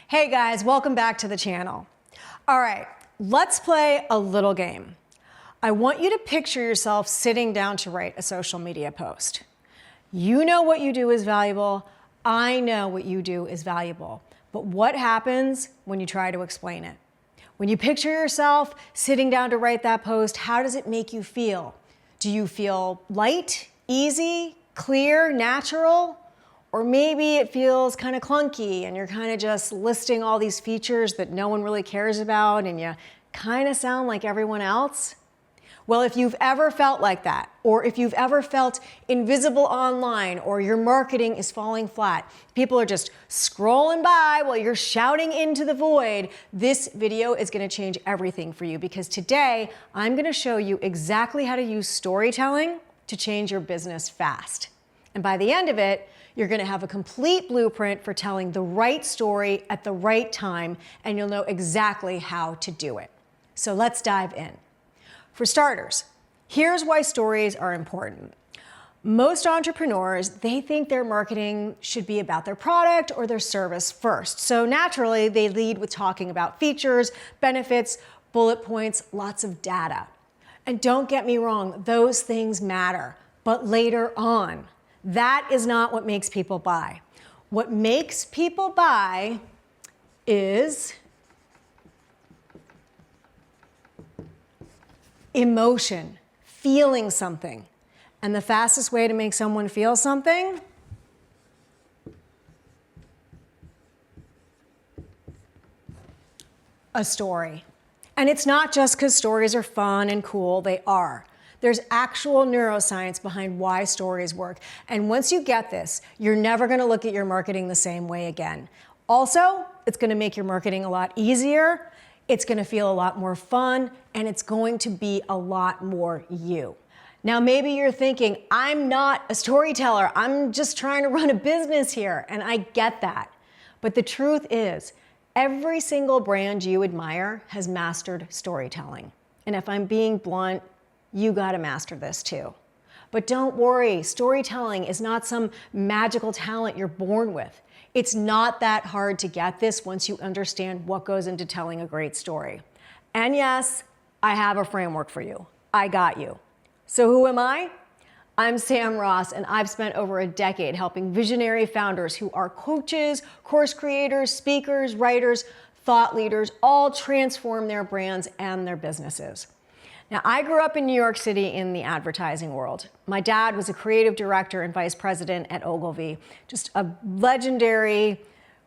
Hey guys, welcome back to the channel. All right, let's play a little game. I want you to picture yourself sitting down to write a social media post. You know what you do is valuable. I know what you do is valuable. But what happens when you try to explain it? When you picture yourself sitting down to write that post, how does it make you feel? Do you feel light, easy, clear, natural? Or maybe it feels kind of clunky and you're kind of just listing all these features that no one really cares about and you kind of sound like everyone else. Well, if you've ever felt like that, or if you've ever felt invisible online, or your marketing is falling flat, people are just scrolling by while you're shouting into the void, this video is going to change everything for you, because today I'm going to show you exactly how to use storytelling to change your business fast. And by the end of it, you're going to have a complete blueprint for telling the right story at the right time, and you'll know exactly how to do it. So let's dive in. For starters, here's why stories are important. Most entrepreneurs, they think their marketing should be about their product or their service first. So naturally, they lead with talking about features, benefits, bullet points, lots of data. And don't get me wrong, those things matter, but later on. That is not what makes people buy. What makes people buy is emotion, feeling something. And the fastest way to make someone feel something a story. And it's not just because stories are fun and cool, they are. There's actual neuroscience behind why stories work. And once you get this, you're never going to look at your marketing the same way again. Also, it's going to make your marketing a lot easier. It's going to feel a lot more fun, and it's going to be a lot more you. Now, maybe you're thinking, I'm not a storyteller. I'm just trying to run a business here. And I get that. But the truth is, every single brand you admire has mastered storytelling. And if I'm being blunt, you got to master this too. But don't worry, storytelling is not some magical talent you're born with. It's not that hard to get this once you understand what goes into telling a great story. And yes, I have a framework for you. I got you. So who am I? I'm Sam Ross, and I've spent over a decade helping visionary founders who are coaches, course creators, speakers, writers, thought leaders, all transform their brands and their businesses. Now, I grew up in New York City in the advertising world. My dad was a creative director and vice president at Ogilvy, just a legendary,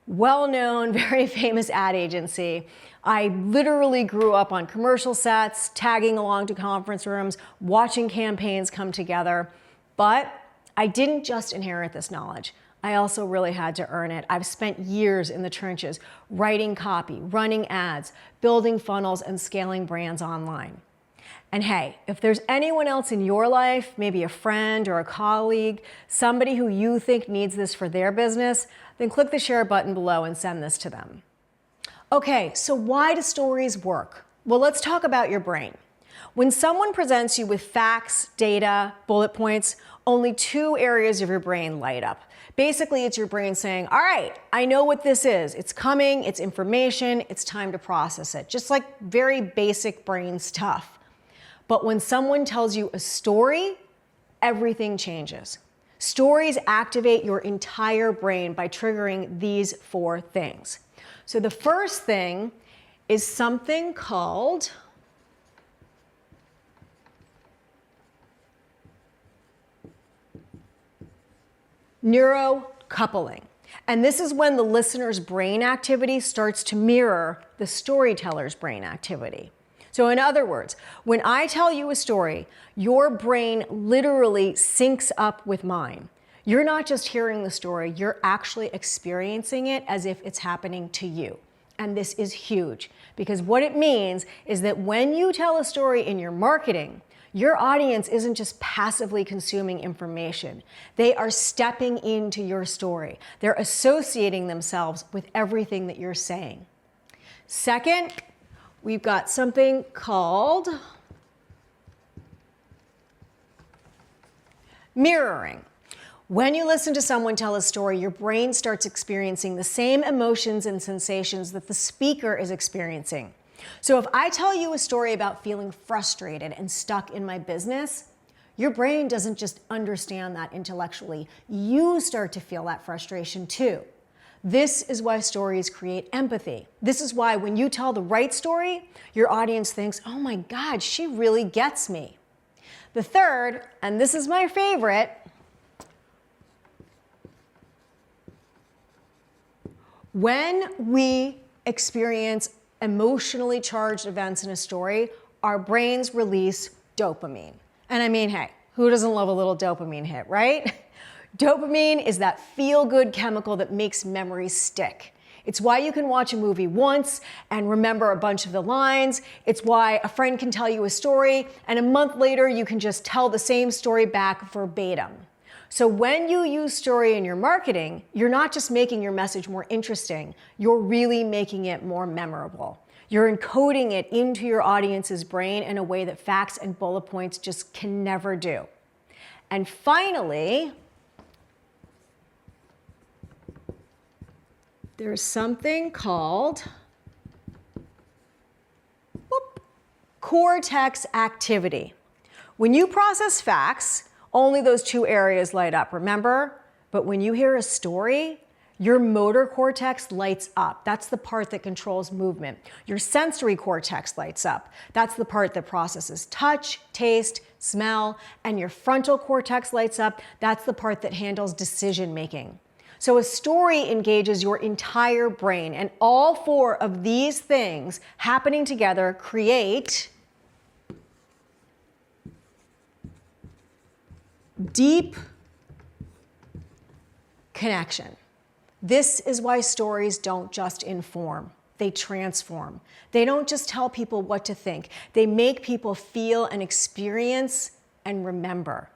well-known, very famous ad agency. I literally grew up on commercial sets, tagging along to conference rooms, watching campaigns come together. But I didn't just inherit this knowledge. I also really had to earn it. I've spent years in the trenches, writing copy, running ads, building funnels, and scaling brands online. And hey, if there's anyone else in your life, maybe a friend or a colleague, somebody who you think needs this for their business, then click the share button below and send this to them. Okay, so why do stories work? Well, let's talk about your brain. When someone presents you with facts, data, bullet points, only two areas of your brain light up. Basically, it's your brain saying, all right, I know what this is. It's coming, it's information, it's time to process it. Just like very basic brain stuff. But when someone tells you a story, everything changes. Stories activate your entire brain by triggering these four things. So the first thing is something called neurocoupling. And this is when the listener's brain activity starts to mirror the storyteller's brain activity. So in other words, when I tell you a story, your brain literally syncs up with mine. You're not just hearing the story, you're actually experiencing it as if it's happening to you. And this is huge, because what it means is that when you tell a story in your marketing, your audience isn't just passively consuming information. They are stepping into your story. They're associating themselves with everything that you're saying. Second, we've got something called mirroring. When you listen to someone tell a story, your brain starts experiencing the same emotions and sensations that the speaker is experiencing. So if I tell you a story about feeling frustrated and stuck in my business, your brain doesn't just understand that intellectually. You start to feel that frustration too. This is why stories create empathy. This is why when you tell the right story, your audience thinks, oh my God, she really gets me. The third, and this is my favorite, when we experience emotionally charged events in a story, our brains release dopamine. And I mean, hey, who doesn't love a little dopamine hit, right? Dopamine is that feel-good chemical that makes memories stick. It's why you can watch a movie once and remember a bunch of the lines. It's why a friend can tell you a story, and a month later you can just tell the same story back verbatim. So when you use story in your marketing, you're not just making your message more interesting, you're really making it more memorable. You're encoding it into your audience's brain in a way that facts and bullet points just can never do. And finally, there's something called cortex activity. When you process facts, only those two areas light up, remember? But when you hear a story, your motor cortex lights up. That's the part that controls movement. Your sensory cortex lights up. That's the part that processes touch, taste, smell, and your frontal cortex lights up. That's the part that handles decision making. So a story engages your entire brain, and all four of these things happening together create deep connection. This is why stories don't just inform, they transform. They don't just tell people what to think, they make people feel and experience and remember.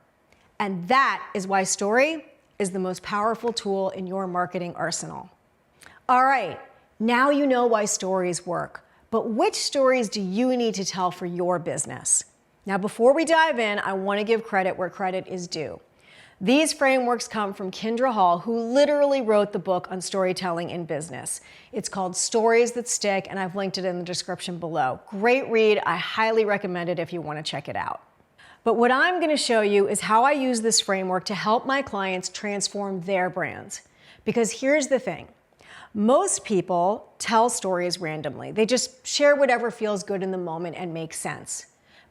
And that is why story is the most powerful tool in your marketing arsenal. All right, now you know why stories work, but which stories do you need to tell for your business? Now, before we dive in, I want to give credit where credit is due. These frameworks come from Kendra Hall, who literally wrote the book on storytelling in business. It's called Stories That Stick, and I've linked it in the description below. Great read. I highly recommend it if you want to check it out. But what I'm going to show you is how I use this framework to help my clients transform their brands. Because here's the thing. Most people tell stories randomly. They just share whatever feels good in the moment and makes sense.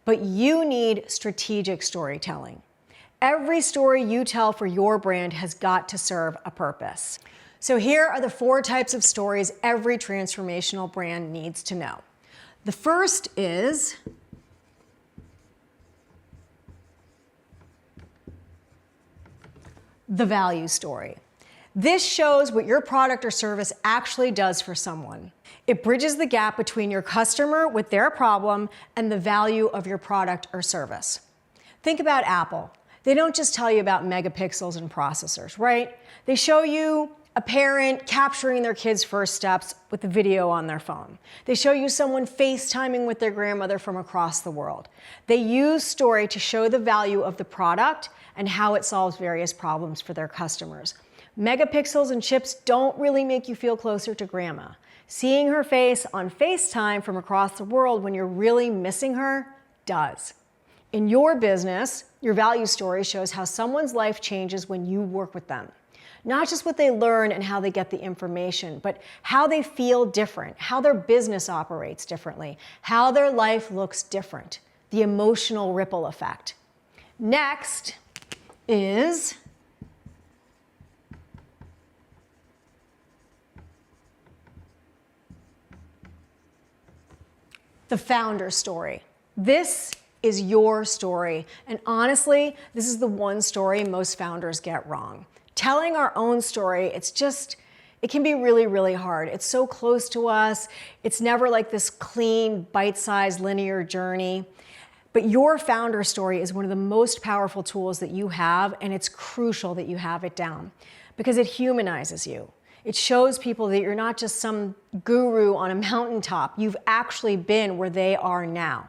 But you need strategic storytelling. Every story you tell for your brand has got to serve a purpose. So here are the 4 types of stories every transformational brand needs to know. The first is the value story. This shows what your product or service actually does for someone. It bridges the gap between your customer with their problem and the value of your product or service. Think about Apple. They don't just tell you about megapixels and processors, right? They show you a parent capturing their kid's first steps with a video on their phone. They show you someone FaceTiming with their grandmother from across the world. They use story to show the value of the product and how it solves various problems for their customers. Megapixels and chips don't really make you feel closer to grandma. Seeing her face on FaceTime from across the world when you're really missing her does. In your business, your value story shows how someone's life changes when you work with them. Not just what they learn and how they get the information, but how they feel different, how their business operates differently, how their life looks different, the emotional ripple effect. Next is the founder story. This is your story, and honestly, this is the one story most founders get wrong. Telling our own story, it can be really, really hard. It's so close to us. It's never like this clean, bite-sized, linear journey. But your founder story is one of the most powerful tools that you have, and it's crucial that you have it down because it humanizes you. It shows people that you're not just some guru on a mountaintop. You've actually been where they are now.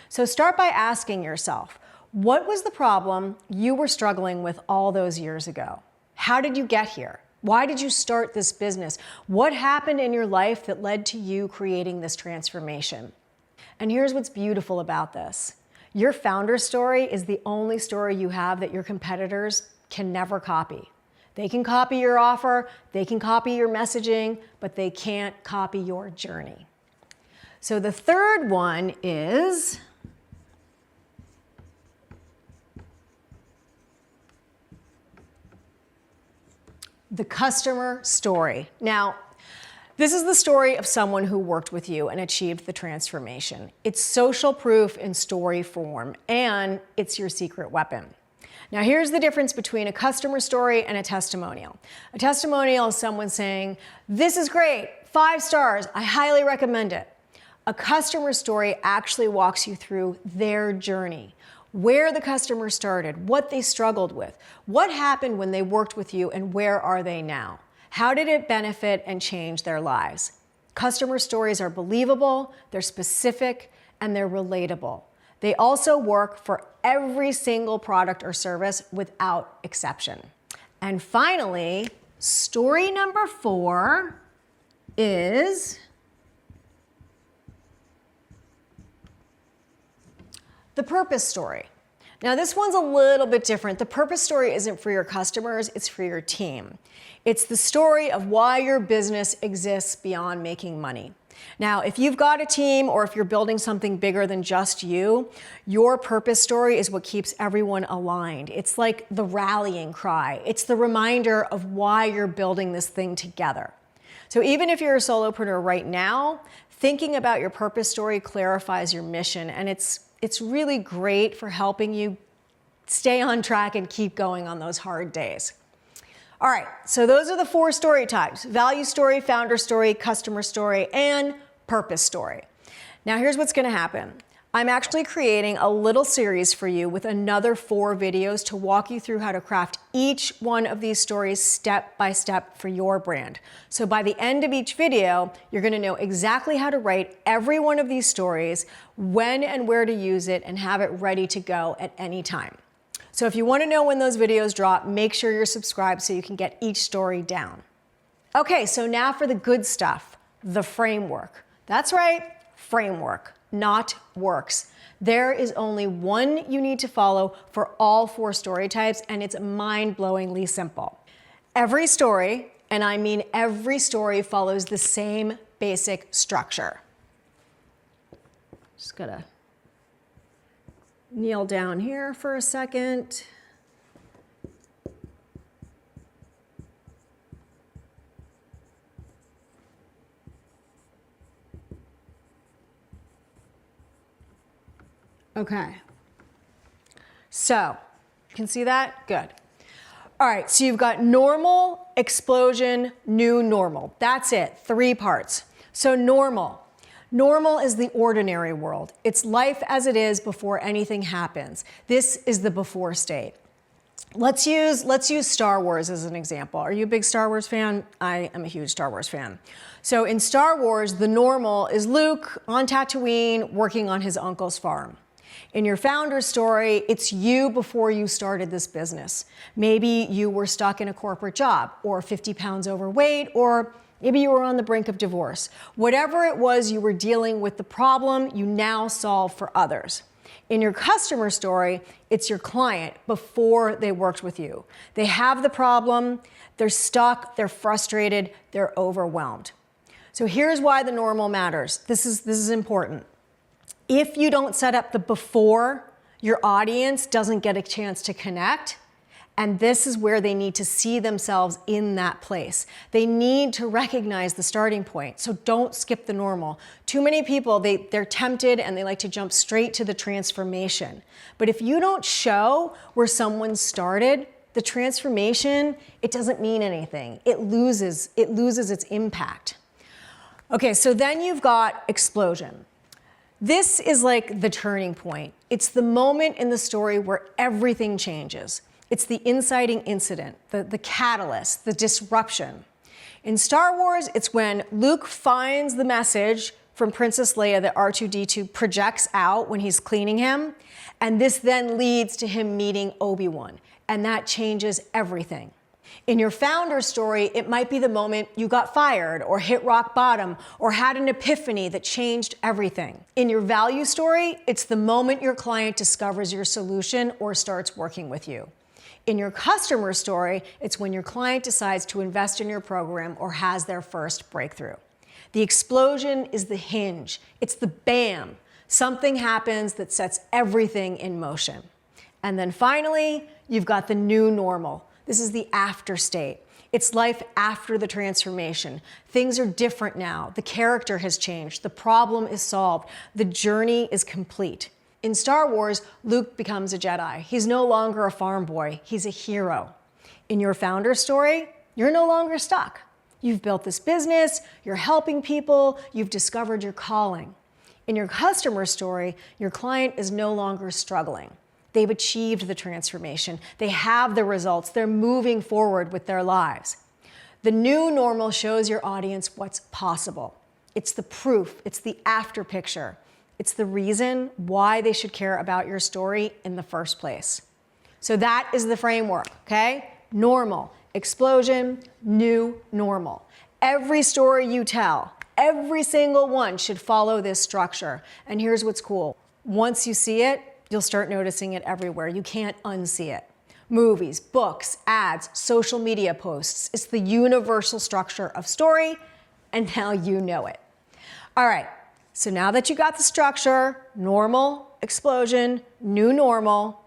So start by asking yourself, What was the problem you were struggling with all those years ago? How did you get here? Why did you start this business? What happened in your life that led to you creating this transformation? And here's what's beautiful about this. Your founder story is the only story you have that your competitors can never copy. They can copy your offer, they can copy your messaging, but they can't copy your journey. So the third one is the customer story. Now, this is the story of someone who worked with you and achieved the transformation. It's social proof in story form, and it's your secret weapon. Now, here's the difference between a customer story and a testimonial. A testimonial is someone saying, "This is great, 5 stars, I highly recommend it." A customer story actually walks you through their journey, where the customer started, what they struggled with, what happened when they worked with you, and where are they now? How did it benefit and change their lives? Customer stories are believable, they're specific, and they're relatable. They also work for every single product or service without exception. And finally, story number 4 is the purpose story. Now, this one's a little bit different. The purpose story isn't for your customers, it's for your team. It's the story of why your business exists beyond making money. Now, if you've got a team or if you're building something bigger than just you, your purpose story is what keeps everyone aligned. It's like the rallying cry. It's the reminder of why you're building this thing together. So even if you're a solopreneur right now, thinking about your purpose story clarifies your mission, and it's really great for helping you stay on track and keep going on those hard days. All right, so those are the 4 story types: value story, founder story, customer story, and purpose story. Now here's what's gonna happen. I'm actually creating a little series for you with another 4 videos to walk you through how to craft each one of these stories step by step for your brand. So by the end of each video, you're gonna know exactly how to write every one of these stories, when and where to use it, and have it ready to go at any time. So if you want to know when those videos drop, make sure you're subscribed so you can get each story down. Okay, so now for the good stuff, the framework. That's right, framework, not works. There is only one you need to follow for all 4 story types, and it's mind-blowingly simple. Every story, and I mean every story, follows the same basic structure. Just gotta kneel down here for a second. Okay. So, you can see that? Good. All right, so you've got normal, explosion, new normal. That's it, 3 parts. So normal. Normal is the ordinary world. It's life as it is before anything happens. This is the before state. Let's use Star Wars as an example. Are you a big Star Wars fan? I am a huge Star Wars fan. So in Star Wars, the normal is Luke on Tatooine working on his uncle's farm. In your founder story, it's you before you started this business. Maybe you were stuck in a corporate job, or 50 pounds overweight, or maybe you were on the brink of divorce. Whatever it was, you were dealing with the problem you now solve for others. In your customer story, it's your client before they worked with you. They have the problem, they're stuck, they're frustrated, they're overwhelmed. So here's why the normal matters. This is important. If you don't set up the before, your audience doesn't get a chance to connect. And this is where they need to see themselves in that place. They need to recognize the starting point. So don't skip the normal. Too many people, they're tempted and they like to jump straight to the transformation. But if you don't show where someone started, the transformation, it doesn't mean anything. It loses its impact. Okay, so then you've got explosion. This is like the turning point. It's the moment in the story where everything changes. It's the inciting incident, the catalyst, the disruption. In Star Wars, it's when Luke finds the message from Princess Leia that R2-D2 projects out when he's cleaning him, and this then leads to him meeting Obi-Wan, and that changes everything. In your founder story, it might be the moment you got fired or hit rock bottom or had an epiphany that changed everything. In your value story, it's the moment your client discovers your solution or starts working with you. In your customer story, it's when your client decides to invest in your program or has their first breakthrough. The explosion is the hinge. It's the bam. Something happens that sets everything in motion. And then finally, you've got the new normal. This is the after state. It's life after the transformation. Things are different now. The character has changed. The problem is solved. The journey is complete. In Star Wars, Luke becomes a Jedi. He's no longer a farm boy. He's a hero. In your founder story, you're no longer stuck. You've built this business, you're helping people, you've discovered your calling. In your customer story, your client is no longer struggling. They've achieved the transformation. They have the results. They're moving forward with their lives. The new normal shows your audience what's possible. It's the proof. It's the after picture. It's the reason why they should care about your story in the first place. So that is the framework, okay? Normal, explosion, new normal. Every story you tell, every single one should follow this structure. And here's what's cool. Once you see it, you'll start noticing it everywhere. You can't unsee it. Movies, books, ads, social media posts. It's the universal structure of story, and now you know it. All right, so now that you got the structure, normal, explosion, new normal,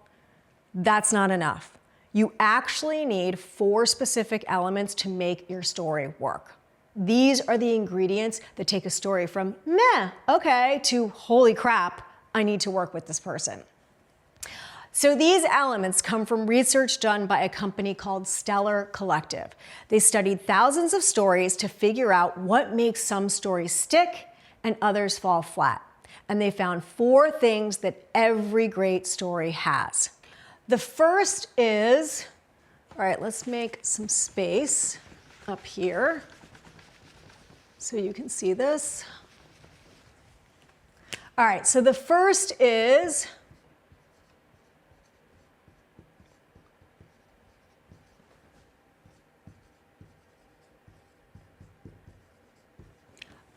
that's not enough. You actually need 4 specific elements to make your story work. These are the ingredients that take a story from meh, okay, to holy crap, I need to work with this person. So these elements come from research done by a company called Stellar Collective. They studied thousands of stories to figure out what makes some stories stick and others fall flat. And they found 4 things that every great story has. The first is, all right, let's make some space up here so you can see this. All right, so the first is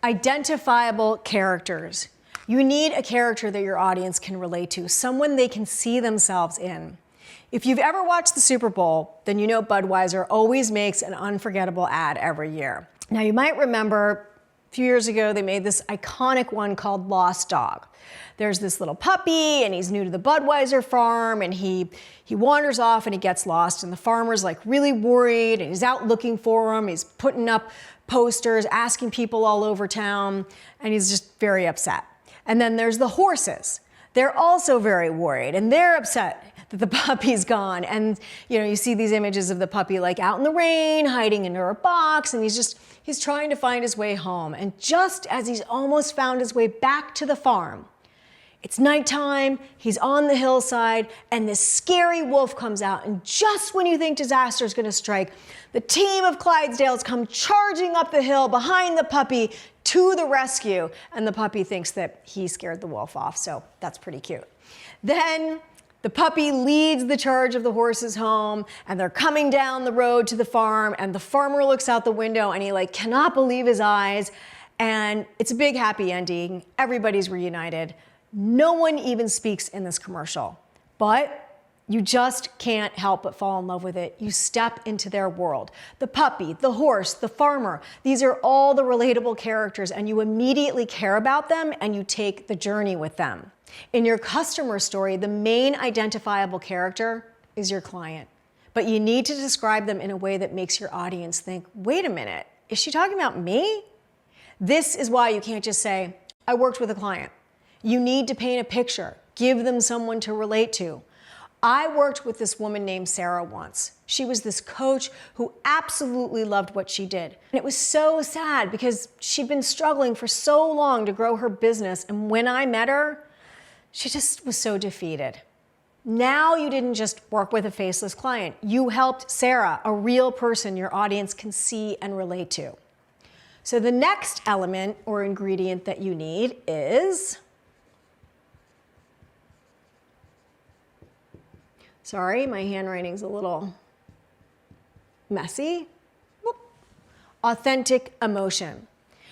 identifiable characters. You need a character that your audience can relate to, someone they can see themselves in. If you've ever watched the Super Bowl, then you know Budweiser always makes an unforgettable ad every year. Now you might remember a few years ago they made this iconic one called Lost Dog. There's this little puppy and he's new to the Budweiser farm and he wanders off and he gets lost and the farmer's like really worried and he's out looking for him. He's putting up posters, asking people all over town, and he's just very upset. And then there's the horses. They're also very worried and they're upset that the puppy's gone. And you see these images of the puppy like out in the rain, hiding under a box, and he's trying to find his way home. And just as he's almost found his way back to the farm, it's nighttime, he's on the hillside, and this scary wolf comes out. And just when you think disaster is going to strike, the team of Clydesdales come charging up the hill behind the puppy to the rescue. And the puppy thinks that he scared the wolf off, so that's pretty cute. Then the puppy leads the charge of the horses home, and they're coming down the road to the farm, and the farmer looks out the window, and he cannot believe his eyes. And it's a big happy ending. Everybody's reunited. No one even speaks in this commercial, but you just can't help but fall in love with it. You step into their world. The puppy, the horse, the farmer, these are all the relatable characters, and you immediately care about them and you take the journey with them. In your customer story, the main identifiable character is your client, but you need to describe them in a way that makes your audience think, wait a minute, is she talking about me? This is why you can't just say, I worked with a client. You need to paint a picture, give them someone to relate to. I worked with this woman named Sarah once. She was this coach who absolutely loved what she did. And it was so sad because she'd been struggling for so long to grow her business. And when I met her, she just was so defeated. Now you didn't just work with a faceless client. You helped Sarah, a real person your audience can see and relate to. So the next element or ingredient that you need is, sorry, my handwriting's a little messy. Whoop. Authentic emotion.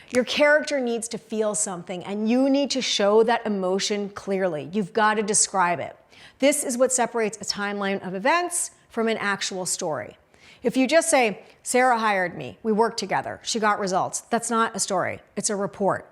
Your character needs to feel something and you need to show that emotion clearly. You've got to describe it. This is what separates a timeline of events from an actual story. If you just say, Sarah hired me, we worked together, she got results, that's not a story, it's a report.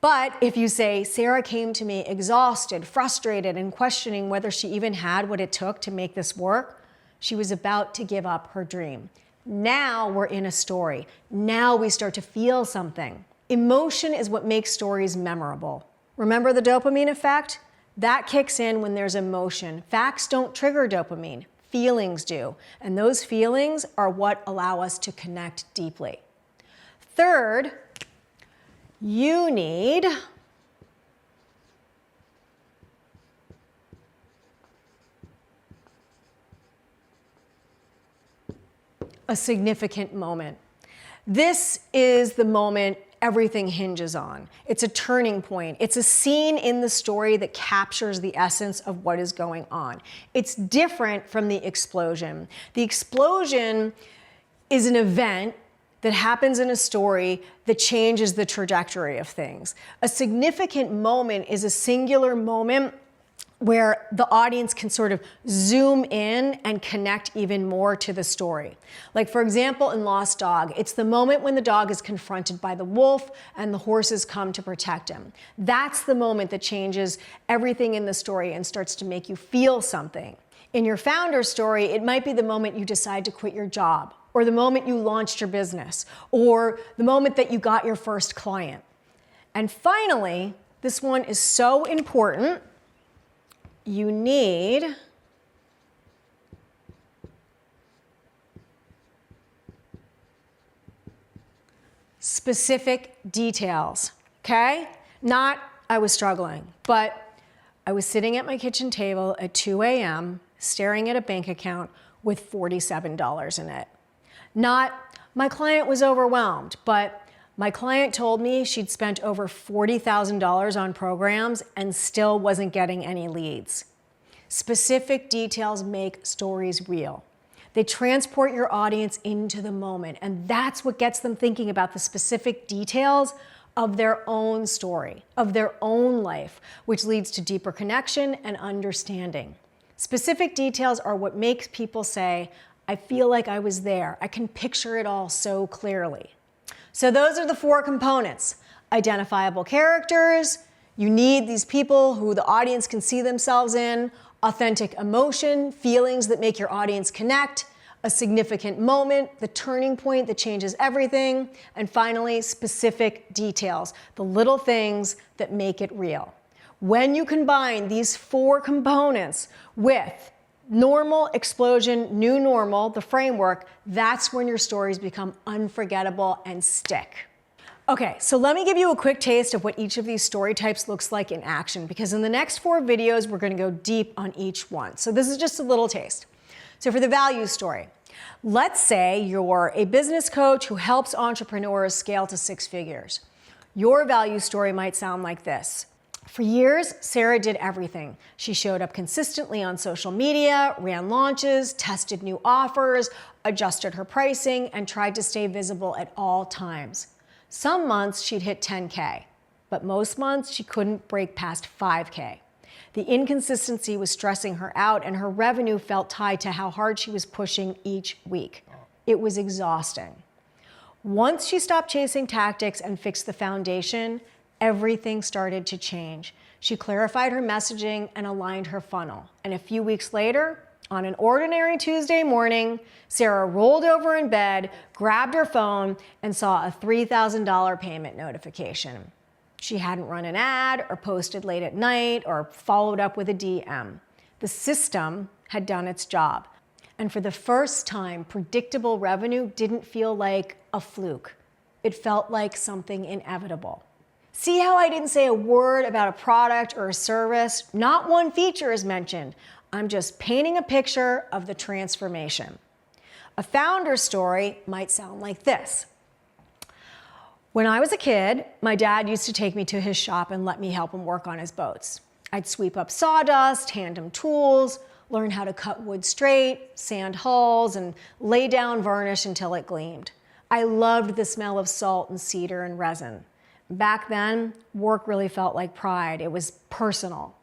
But if you say, Sarah came to me exhausted, frustrated, and questioning whether she even had what it took to make this work, she was about to give up her dream. Now we're in a story. Now we start to feel something. Emotion is what makes stories memorable. Remember the dopamine effect? That kicks in when there's emotion. Facts don't trigger dopamine. Feelings do. And those feelings are what allow us to connect deeply. Third, you need a significant moment. This is the moment everything hinges on. It's a turning point. It's a scene in the story that captures the essence of what is going on. It's different from the explosion. The explosion is an event that happens in a story that changes the trajectory of things. A significant moment is a singular moment where the audience can sort of zoom in and connect even more to the story. Like for example, in Lost Dog, it's the moment when the dog is confronted by the wolf and the horses come to protect him. That's the moment that changes everything in the story and starts to make you feel something. In your founder story, it might be the moment you decide to quit your job, or the moment you launched your business, or the moment that you got your first client. And finally, this one is so important, you need specific details, okay? Not, I was struggling, but I was sitting at my kitchen table at 2 a.m. staring at a bank account with $47 in it. Not, my client was overwhelmed, but my client told me she'd spent over $40,000 on programs and still wasn't getting any leads. Specific details make stories real. They transport your audience into the moment, and that's what gets them thinking about the specific details of their own story, of their own life, which leads to deeper connection and understanding. Specific details are what makes people say, I feel like I was there. I can picture it all so clearly. So those are the 4 components. Identifiable characters, you need these people who the audience can see themselves in, authentic emotion, feelings that make your audience connect, a significant moment, the turning point that changes everything, and finally, specific details, the little things that make it real. When you combine these 4 components with normal, explosion, new normal, the framework, that's when your stories become unforgettable and stick. Okay, so let me give you a quick taste of what each of these story types looks like in action, because in the next 4 videos, we're gonna go deep on each one. So this is just a little taste. So for the value story, let's say you're a business coach who helps entrepreneurs scale to 6 figures. Your value story might sound like this. For years, Sarah did everything. She showed up consistently on social media, ran launches, tested new offers, adjusted her pricing, and tried to stay visible at all times. Some months she'd hit 10K, but most months she couldn't break past 5K. The inconsistency was stressing her out, and her revenue felt tied to how hard she was pushing each week. It was exhausting. Once she stopped chasing tactics and fixed the foundation, everything started to change. She clarified her messaging and aligned her funnel. And a few weeks later, on an ordinary Tuesday morning, Sarah rolled over in bed, grabbed her phone, and saw a $3,000 payment notification. She hadn't run an ad or posted late at night or followed up with a DM. The system had done its job. And for the first time, predictable revenue didn't feel like a fluke. It felt like something inevitable. See how I didn't say a word about a product or a service? Not one feature is mentioned. I'm just painting a picture of the transformation. A founder story might sound like this. When I was a kid, my dad used to take me to his shop and let me help him work on his boats. I'd sweep up sawdust, hand him tools, learn how to cut wood straight, sand hulls, and lay down varnish until it gleamed. I loved the smell of salt and cedar and resin. Back then, work really felt like pride. It was personal.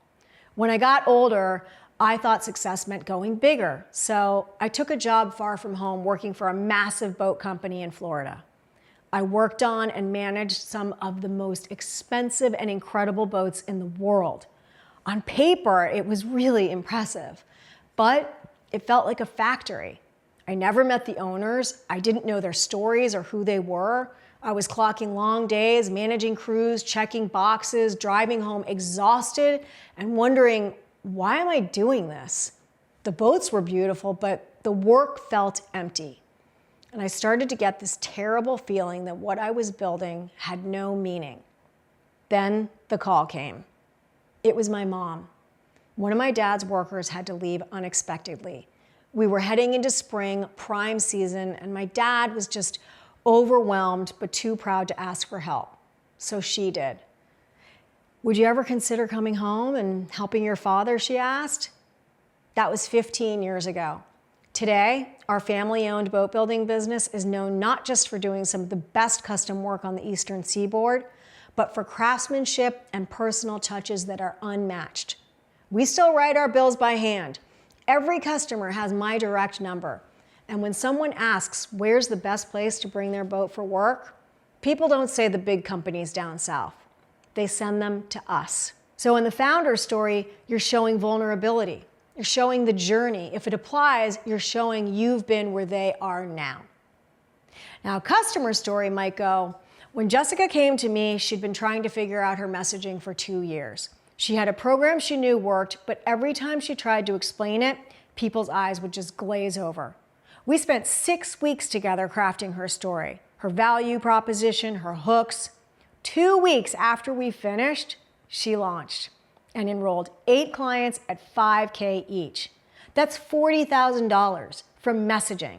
When I got older, I thought success meant going bigger, so I took a job far from home working for a massive boat company in Florida. I worked on and managed some of the most expensive and incredible boats in the world. On paper, it was really impressive, but it felt like a factory. I never met the owners. I didn't know their stories or who they were. I was clocking long days, managing crews, checking boxes, driving home exhausted, and wondering, why am I doing this? The boats were beautiful, but the work felt empty. And I started to get this terrible feeling that what I was building had no meaning. Then the call came. It was my mom. One of my dad's workers had to leave unexpectedly. We were heading into spring, prime season, and my dad was just overwhelmed but too proud to ask for help. So she did. Would you ever consider coming home and helping your father, she asked. That was 15 years ago. Today, our family-owned boat building business is known not just for doing some of the best custom work on the Eastern Seaboard, but for craftsmanship and personal touches that are unmatched. We still write our bills by hand. Every customer has my direct number. And when someone asks, where's the best place to bring their boat for work? People don't say the big companies down south. They send them to us. So in the founder story, you're showing vulnerability. You're showing the journey. If it applies, you're showing you've been where they are now. Now, a customer story might go, when Jessica came to me, she'd been trying to figure out her messaging for 2 years. She had a program she knew worked, but every time she tried to explain it, people's eyes would just glaze over. We spent 6 weeks together crafting her story, her value proposition, her hooks. 2 weeks after we finished, she launched and enrolled 8 clients at $5K each. That's $40,000 from messaging.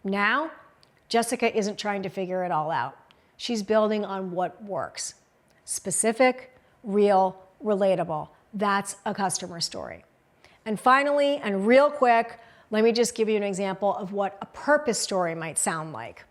Now, Jessica isn't trying to figure it all out. She's building on what works. Specific, real, relatable. That's a customer story. And finally, and real quick, let me just give you an example of what a purpose story might sound like.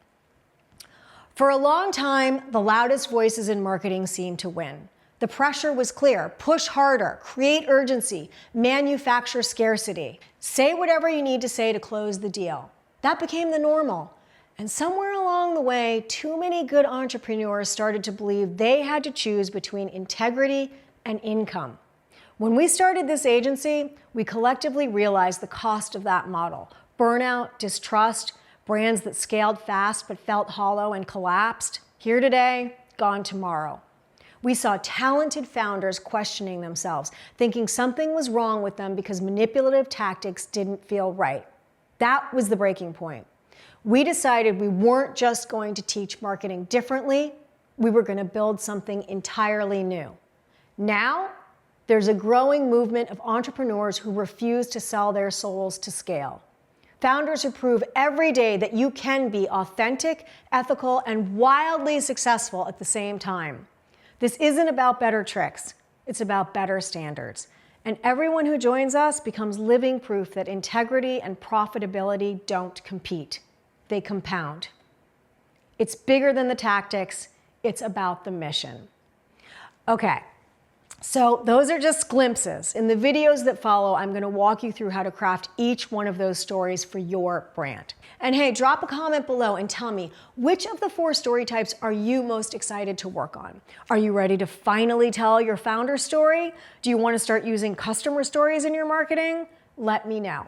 For a long time, the loudest voices in marketing seemed to win. The pressure was clear. Push harder, create urgency, manufacture scarcity. Say whatever you need to say to close the deal. That became the normal. And somewhere along the way, too many good entrepreneurs started to believe they had to choose between integrity and income. When we started this agency, we collectively realized the cost of that model. Burnout, distrust, brands that scaled fast but felt hollow and collapsed. Here today, gone tomorrow. We saw talented founders questioning themselves, thinking something was wrong with them because manipulative tactics didn't feel right. That was the breaking point. We decided we weren't just going to teach marketing differently, we were going to build something entirely new. Now, there's a growing movement of entrepreneurs who refuse to sell their souls to scale. Founders who prove every day that you can be authentic, ethical, and wildly successful at the same time. This isn't about better tricks, it's about better standards. And everyone who joins us becomes living proof that integrity and profitability don't compete. They compound. It's bigger than the tactics, it's about the mission. Okay, so those are just glimpses. In the videos that follow, I'm gonna walk you through how to craft each one of those stories for your brand. And hey, drop a comment below and tell me, which of the 4 story types are you most excited to work on? Are you ready to finally tell your founder story? Do you wanna start using customer stories in your marketing? Let me know.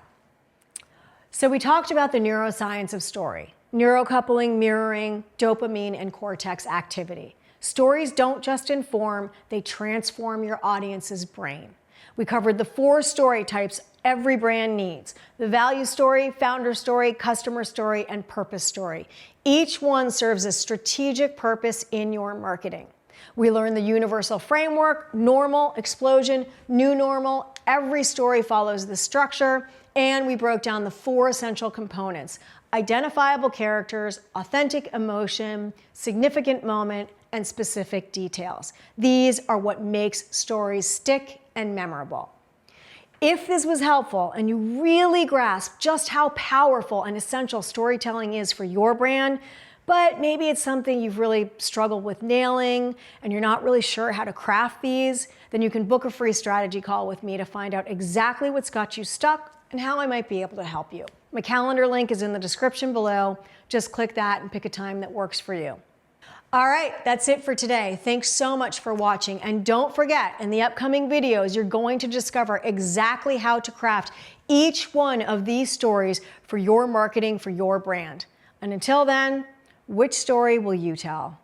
So we talked about the neuroscience of story, neurocoupling, mirroring, dopamine, and cortex activity. Stories don't just inform, they transform your audience's brain. We covered the 4 story types every brand needs: the value story, founder story, customer story, and purpose story. Each one serves a strategic purpose in your marketing. We learned the universal framework: normal, explosion, new normal. Every story follows the structure, and we broke down the 4 essential components: identifiable characters, authentic emotion, significant moment, and specific details. These are what makes stories stick and memorable. If this was helpful and you really grasp just how powerful and essential storytelling is for your brand, but maybe it's something you've really struggled with nailing and you're not really sure how to craft these, then you can book a free strategy call with me to find out exactly what's got you stuck and how I might be able to help you. My calendar link is in the description below. Just click that and pick a time that works for you. All right, that's it for today. Thanks so much for watching. And don't forget, in the upcoming videos, you're going to discover exactly how to craft each one of these stories for your marketing, for your brand. And until then, which story will you tell?